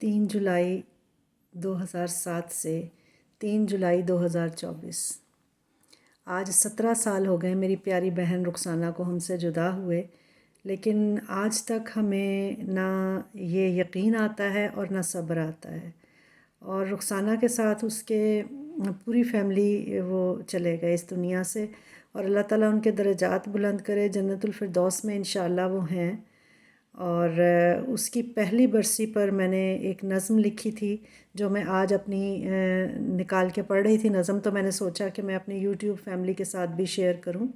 3 जुलाई 2007 से 3 जुलाई 2024। आज 17 साल हो गए मेरी प्यारी बहन रुखसाना को हमसे जुदा हुए, लेकिन आज तक हमें ना ये यकीन आता है और ना सब्र आता है। और रुखसाना के साथ उसके पूरी फैमिली वो चले गए इस दुनिया से, और अल्लाह ताला उनके दर्जात बुलंद करे, जन्नतुल फिरदौस में इंशाअल्लाह वो हैं। और उसकी पहली बरसी पर मैंने एक नज़म लिखी थी जो मैं आज अपनी निकाल के पढ़ रही थी नज़म, तो मैंने सोचा कि मैं अपनी यूट्यूब फैमिली के साथ भी शेयर करूं।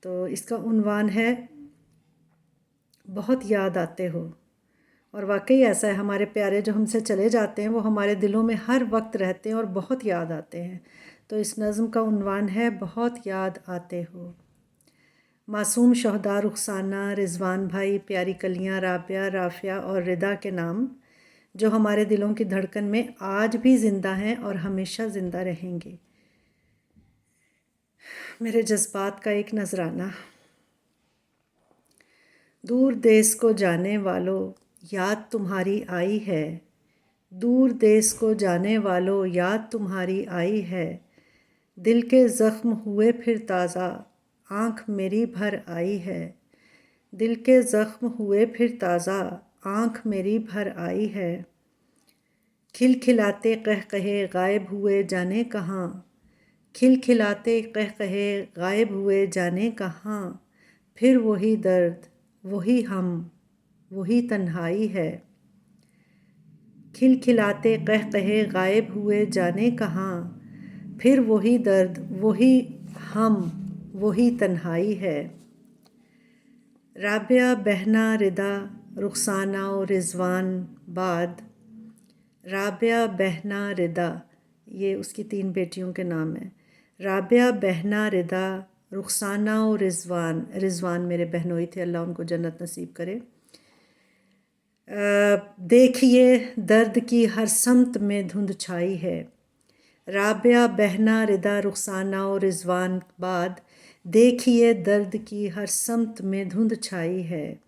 तो इसका उन्वान है बहुत याद आते हो। और वाकई ऐसा है, हमारे प्यारे जो हमसे चले जाते हैं वो हमारे दिलों में हर वक्त रहते हैं और बहुत याद आते हैं। तो इस नज़म का उन्वान है बहुत याद आते हो। मासूम शहदा रुखसाना, रिजवान भाई, प्यारी कलियाँ, राबिया, राफिया और रिदा के नाम जो हमारे दिलों की धड़कन में आज भी ज़िंदा हैं और हमेशा ज़िंदा रहेंगे। मेरे जज्बात का एक नजराना। दूर देश को जाने वालों याद तुम्हारी आई है, दूर देश को जाने वालों याद तुम्हारी आई है। दिल के ज़ख्म हुए फिर ताज़ा, आँख मेरी भर आई है। दिल के ज़ख्म हुए फिर ताज़ा, आँख मेरी भर आई है। खिलखिलाते कहकहे गायब हुए जाने कहाँ, खिलखिलाते कहकहे गायब हुए जाने कहाँ। फिर वही दर्द, वही हम, वही तन्हाई है। खिलखिलाते कहकहे गायब हुए जाने कहाँ, फिर वही दर्द, वही हम, वही तन्हाई है। राबिया, बहना, रिदा, रुखसाना और रिजवान बाद। राबिया, बहना, रिदा, ये उसकी 3 बेटियों के नाम हैं। राबिया, बहना, रिदा, रुखसाना और रिजवान। रिजवान मेरे बहनोई थे, अल्लाह उनको जन्नत नसीब करे। देखिए दर्द की हर समत में धुंध छाई है। राबिया, बहना, रिदा, रुखसाना और रिजवान बाद। देखिए दर्द की हर समत में धुंध छाई है।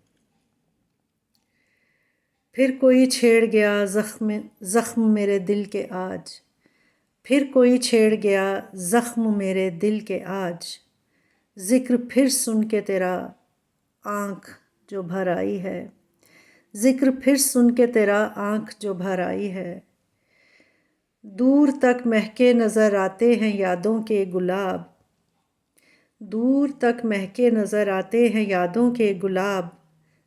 फिर कोई छेड़ गया ज़ख्म मेरे दिल के आज, फिर कोई छेड़ गया ज़ख्म मेरे दिल के आज। ज़िक्र फिर सुन के तेरा, आँख जो भर आई है। ज़िक्र फिर सुन के तेरा, आँख जो भर आई है। दूर तक महके नज़र आते हैं यादों के गुलाब, दूर तक महके नज़र आते हैं यादों के गुलाब।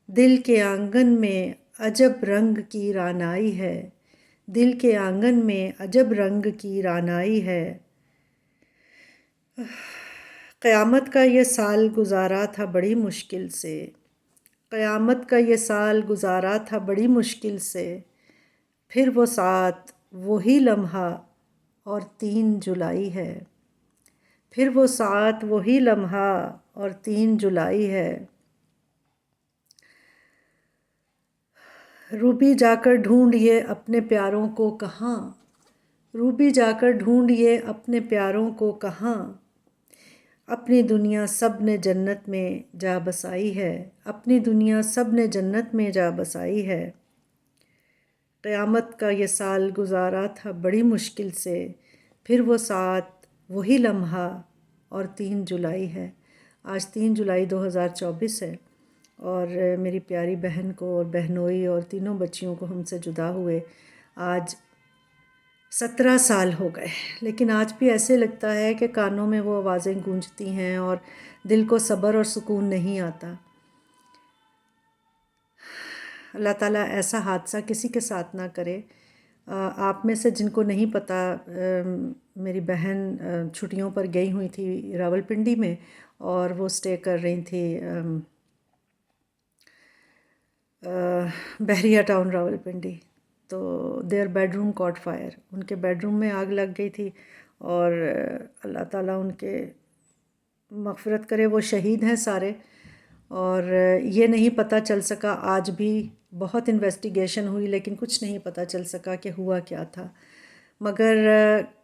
दिल के आंगन में अजब रंग की रानाई है, दिल के आंगन में अजब रंग की रानाई है। क़यामत का ये साल गुजारा था बड़ी मुश्किल से, क़यामत का ये साल गुजारा था बड़ी मुश्किल से। फिर वो साथ, वही लम्हा और 3 जुलाई है। फिर वो साथ, वही लम्हा और 3 जुलाई है। रूबी जाकर ढूंढिए अपने प्यारों को कहाँ, रूबी जाकर ढूंढिए अपने प्यारों को कहाँ। अपनी दुनिया सब ने जन्नत में जा बसाई है, अपनी दुनिया सब ने जन्नत में जा बसाई है। क़यामत का ये साल गुजारा था बड़ी मुश्किल से। फिर वो साथ, वही लम्हा और 3 जुलाई है। आज 3 जुलाई 2024 है और मेरी प्यारी बहन को और बहनोई और तीनों बच्चियों को हमसे जुदा हुए आज 17 साल हो गए। लेकिन आज भी ऐसे लगता है कि कानों में वो आवाज़ें गूंजती हैं और दिल को सब्र और सुकून नहीं आता। अल्लाह ताला ऐसा हादसा किसी के साथ ना करे। आप में से जिनको नहीं पता, मेरी बहन छुट्टियों पर गई हुई थी रावलपिंडी में और वो स्टे कर रही थी बहरिया टाउन रावलपिंडी। तो देयर बेडरूम कॉट फायर, उनके बेडरूम में आग लग गई थी और अल्लाह ताला उनके मग़फ़िरत करे, वो शहीद हैं सारे। और ये नहीं पता चल सका, आज भी बहुत इन्वेस्टिगेशन हुई लेकिन कुछ नहीं पता चल सका कि हुआ क्या था। मगर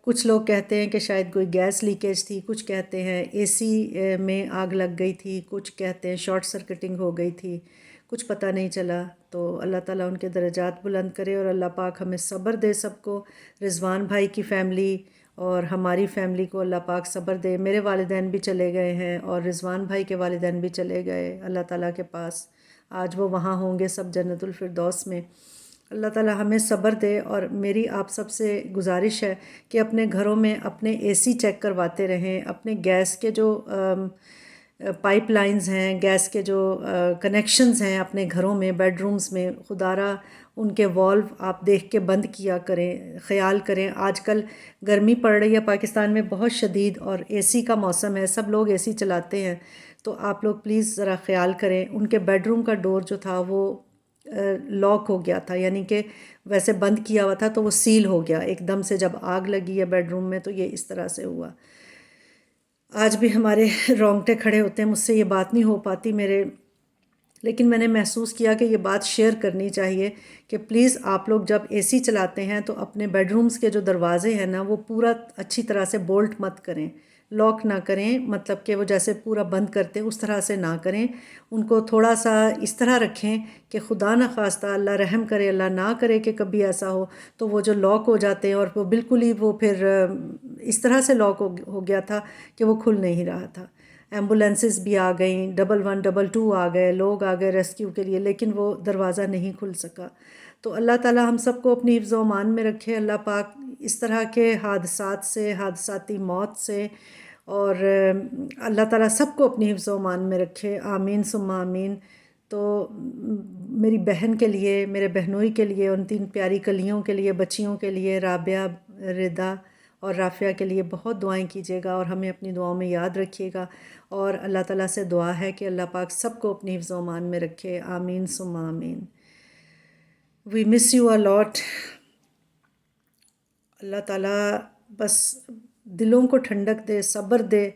कुछ लोग कहते हैं कि शायद कोई गैस लीकेज थी, कुछ कहते हैं एसी में आग लग गई थी, कुछ कहते हैं शॉर्ट सर्किटिंग हो गई थी, कुछ पता नहीं चला। تو اللہ تعالیٰ ان کے درجات بلند کرے اور اللہ پاک ہمیں صبر دے سب کو. رضوان بھائی کی فیملی اور ہماری فیملی کو اللہ پاک صبر دے. میرے والدین بھی چلے گئے ہیں اور رضوان بھائی کے والدین بھی چلے گئے اللہ تعالیٰ کے پاس. آج وہ وہاں ہوں گے سب جنت الفردوس میں. اللہ تعالیٰ ہمیں صبر دے. اور میری آپ سب سے گزارش ہے کہ اپنے گھروں میں اپنے اے سی چیک کرواتے رہیں. اپنے گیس کے جو پائپ لائنز ہیں، گیس کے جو کنیکشنز ہیں اپنے گھروں میں، بیڈ رومز میں، خدارہ ان کے والو آپ دیکھ کے بند کیا کریں، خیال کریں. آج کل گرمی پڑ رہی ہے پاکستان میں بہت شدید اور اے سی کا موسم ہے، سب لوگ اے سی چلاتے ہیں. تو آپ لوگ پلیز ذرا خیال کریں. ان کے بیڈ روم کا ڈور جو تھا وہ لاک ہو گیا تھا، یعنی کہ ویسے بند کیا ہوا تھا تو وہ سیل ہو گیا ایک دم سے. جب آگ لگی ہے بیڈ روم میں تو یہ اس طرح سے ہوا. آج بھی ہمارے رونگٹے کھڑے ہوتے ہیں. مجھ سے یہ بات نہیں ہو پاتی لیکن میں نے محسوس کیا کہ یہ بات شیئر کرنی چاہیے کہ پلیز آپ لوگ جب اے سی چلاتے ہیں تو اپنے بیڈ رومز کے جو دروازے ہیں نا وہ پورا اچھی طرح سے بولٹ مت کریں، لاک نہ کریں. مطلب کہ وہ جیسے پورا بند کرتے اس طرح سے نہ کریں. ان کو تھوڑا سا اس طرح رکھیں کہ خدا نخواستہ اللہ رحم کرے، اللہ نہ کرے کہ کبھی ایسا ہو تو وہ جو لاک ہو جاتے ہیں اور وہ بالکل ہی وہ پھر اس طرح سے لاک ہو گیا تھا کہ وہ کھل نہیں رہا تھا. ایمبولینسز بھی آ گئیں، 111 222 آ گئے، لوگ آ گئے ریسکیو کے لیے، لیکن وہ دروازہ نہیں کھل سکا. تو اللہ تعالیٰ ہم سب کو اپنی حفظ و امان میں رکھے. اللہ پاک اس طرح کے حادثات سے، حادثاتی موت سے، اور اللہ تعالیٰ سب کو اپنی حفظ و امان میں رکھے. آمین ثم آمین. تو میری بہن کے لیے، میرے بہنوئی کے لیے، ان 3 پیاری کلیوں کے لیے، بچیوں کے لیے، رابعہ، ردا اور رافعہ کے لیے بہت دعائیں کیجیے گا اور ہمیں اپنی دعاؤں میں یاد رکھیے گا. اور اللہ تعالیٰ سے دعا ہے کہ اللہ پاک سب کو اپنی حفظ و امان میں رکھے. آمین ثم آمین. وی مس یو اے لاٹ. اللہ تعالیٰ بس دلوں کو ٹھنڈک دے، صبر دے.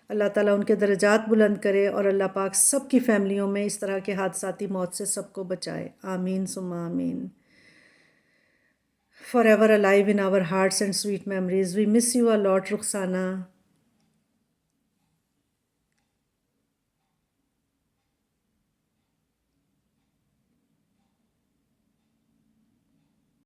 اللہ تعالیٰ ان کے درجات بلند کرے اور اللہ پاک سب کی فیملیوں میں اس طرح کے حادثاتی موت سے سب کو بچائے. آمین ثم آمین. Forever alive in our hearts and sweet memories. We miss you a lot, Rukhsana.